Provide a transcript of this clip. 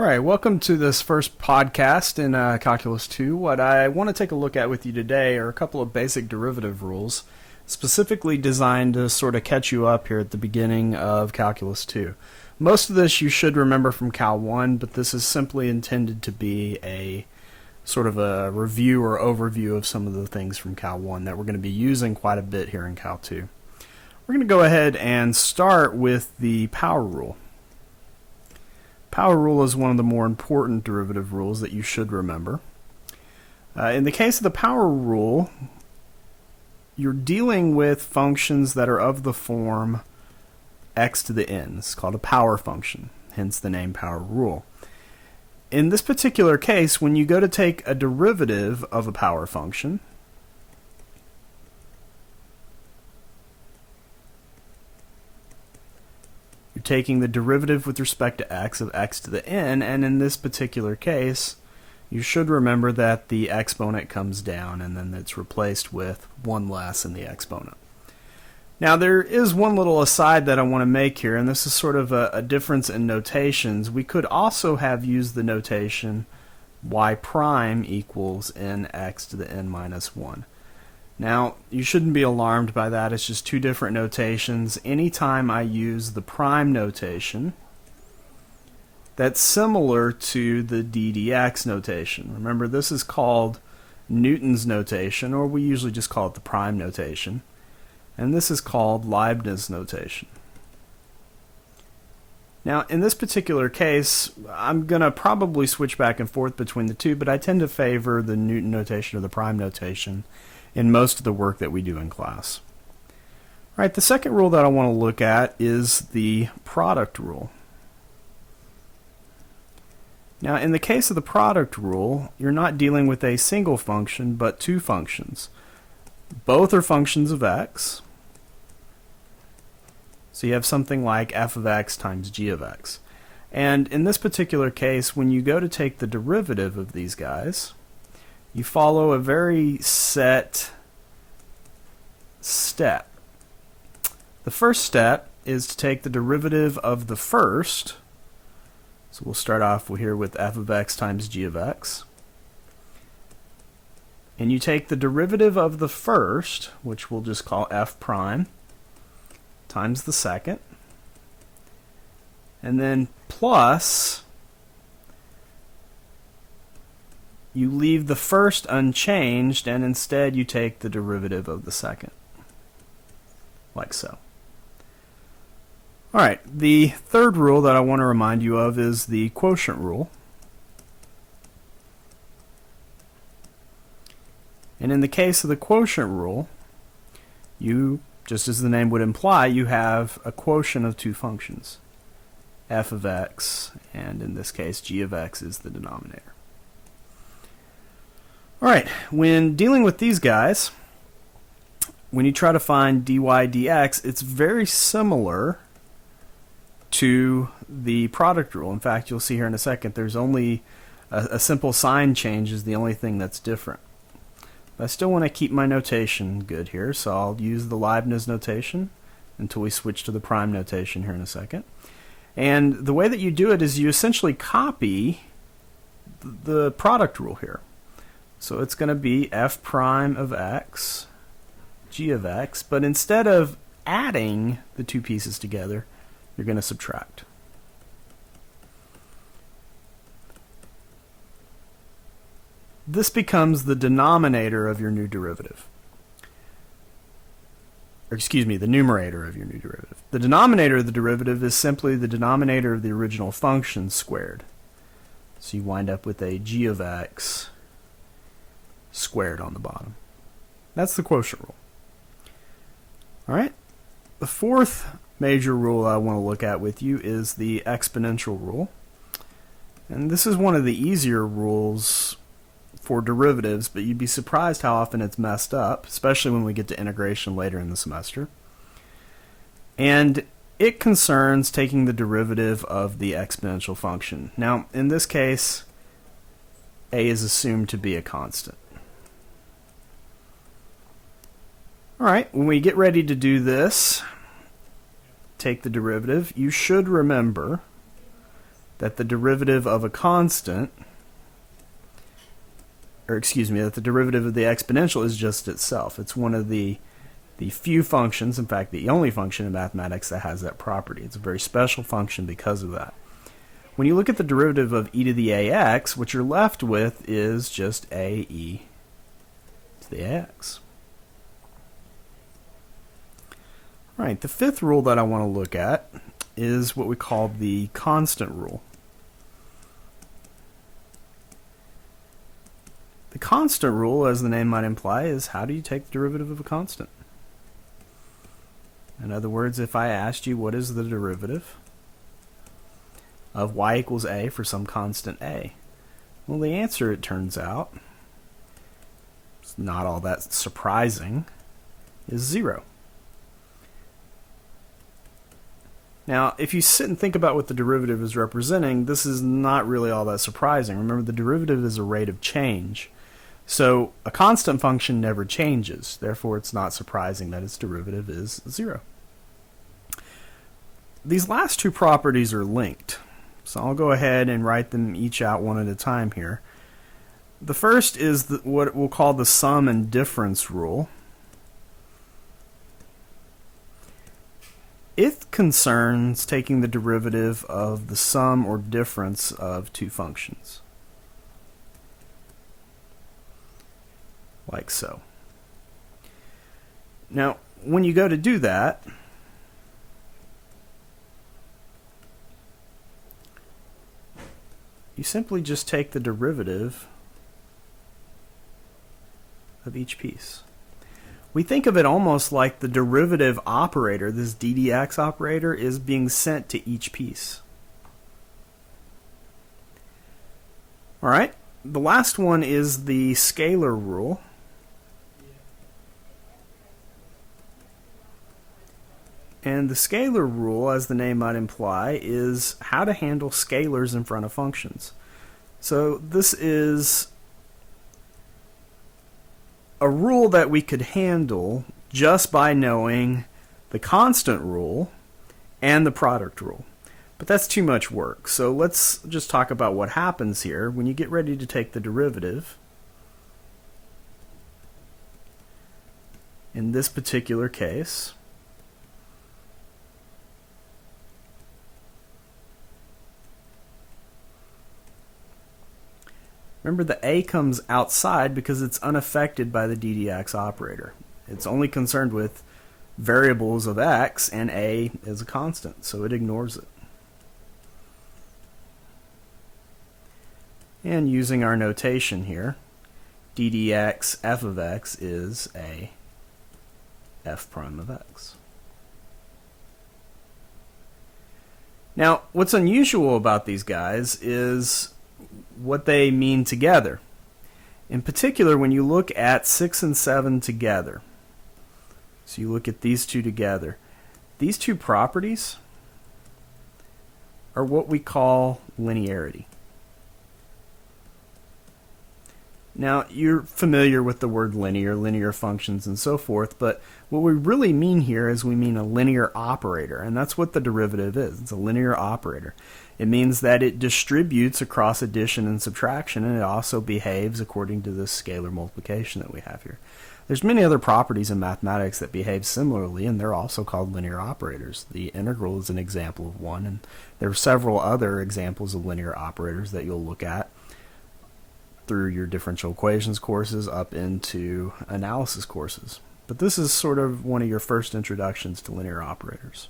right, welcome to this first podcast in Calculus 2. What I want to take a look at with you today are a couple of basic derivative rules, specifically designed to sort of catch you up here at the beginning of Calculus 2. Most of this you should remember from Cal 1, but this is simply intended to be a sort of a review or overview of some of the things from Cal 1 that we're going to be using quite a bit here in Cal 2. We're going to go ahead and start with the power rule. Power rule is one of the more important derivative rules that you should remember. In the case of the power rule, you're dealing with functions that are of the form x to the n. It's called a power function, hence the name power rule. In this particular case, when you go to take a derivative of a power function, you're taking the derivative with respect to x of x to the n, and in this particular case, you should remember that the exponent comes down and then it's replaced with 1 less in the exponent. Now there is one little aside that I want to make here, and this is sort of a difference in notations. We could also have used the notation y prime equals nx to the n minus 1. Now, you shouldn't be alarmed by that. It's just two different notations. Anytime I use the prime notation, that's similar to the ddx notation. Remember, this is called Newton's notation, or we usually just call it the prime notation. And this is called Leibniz notation. Now, in this particular case, I'm going to probably switch back and forth between the two, but I tend to favor the Newton notation or the prime notation in most of the work that we do in class. All right, the second rule that I want to look at is the product rule. Now, in the case of the product rule, you're not dealing with a single function, but two functions. Both are functions of x. So you have something like f of x times g of x. And in this particular case, when you go to take the derivative of these guys, you follow a very set step. The first step is to take the derivative of the first. So we'll start off here with f of x times g of x. And you take the derivative of the first, which we'll just call f prime, times the second, and then plus, you leave the first unchanged, and instead you take the derivative of the second, like so. Alright, the third rule that I want to remind you of is the quotient rule. And in the case of the quotient rule, you, just as the name would imply, you have a quotient of two functions, f of x, and in this case g of x is the denominator. Alright, when dealing with these guys, when you try to find dy dx, it's very similar to the product rule. In fact, you'll see here in a second, there's only a simple sign change is the only thing that's different. But I still want to keep my notation good here, so I'll use the Leibniz notation until we switch to the prime notation here in a second. And the way that you do it is you essentially copy the product rule here. So it's going to be f prime of x, g of x, but instead of adding the two pieces together, you're going to subtract. This becomes the denominator of your new derivative. Or excuse me, the numerator of your new derivative. The denominator of the derivative is simply the denominator of the original function squared. So you wind up with a g of x squared on the bottom. That's the quotient rule. Alright, the fourth major rule I want to look at with you is the exponential rule. And this is one of the easier rules for derivatives, but you'd be surprised how often it's messed up, especially when we get to integration later in the semester. And it concerns taking the derivative of the exponential function. Now, in this case, a is assumed to be a constant. Alright, when we get ready to do this, take the derivative, you should remember that the derivative of a constant, that the derivative of the exponential is just itself. It's one of the few functions, in fact the only function in mathematics that has that property. It's a very special function because of that. When you look at the derivative of e to the ax, what you're left with is just ae to the ax. Right, the fifth rule that I want to look at is what we call the constant rule. The constant rule, as the name might imply, is how do you take the derivative of a constant? In other words, if I asked you what is the derivative of y equals a for some constant a, well, the answer, it turns out, it's not all that surprising, is 0. Now, if you sit and think about what the derivative is representing, this is not really all that surprising. Remember, the derivative is a rate of change. So a constant function never changes. Therefore, it's not surprising that its derivative is 0. These last two properties are linked. So I'll go ahead and write them each out one at a time here. The first is what we'll call the sum and difference rule. It concerns taking the derivative of the sum or difference of two functions. Like so. Now, when you go to do that, you simply just take the derivative of each piece. We think of it almost like the derivative operator, this ddx operator, is being sent to each piece. All right, the last one is the scalar rule. And the scalar rule, as the name might imply, is how to handle scalars in front of functions. So this is a rule that we could handle just by knowing the constant rule and the product rule. But that's too much work. So let's just talk about what happens here when you get ready to take the derivative. In this particular case, remember, the a comes outside because it's unaffected by the ddx operator. It's only concerned with variables of x, and a is a constant, so it ignores it. And using our notation here, ddx f of x is a f prime of x. Now, what's unusual about these guys is what they mean together. In particular, when you look at 6 and 7 together, so you look at these two together, these two properties are what we call linearity. Now, you're familiar with the word linear functions and so forth, but what we really mean here is we mean a linear operator, and that's what the derivative is. It's a linear operator. It means that it distributes across addition and subtraction, and it also behaves according to this scalar multiplication that we have here. There's many other properties in mathematics that behave similarly, and they're also called linear operators. The integral is an example of one, and there are several other examples of linear operators that you'll look at through your differential equations courses up into analysis courses. But this is sort of one of your first introductions to linear operators.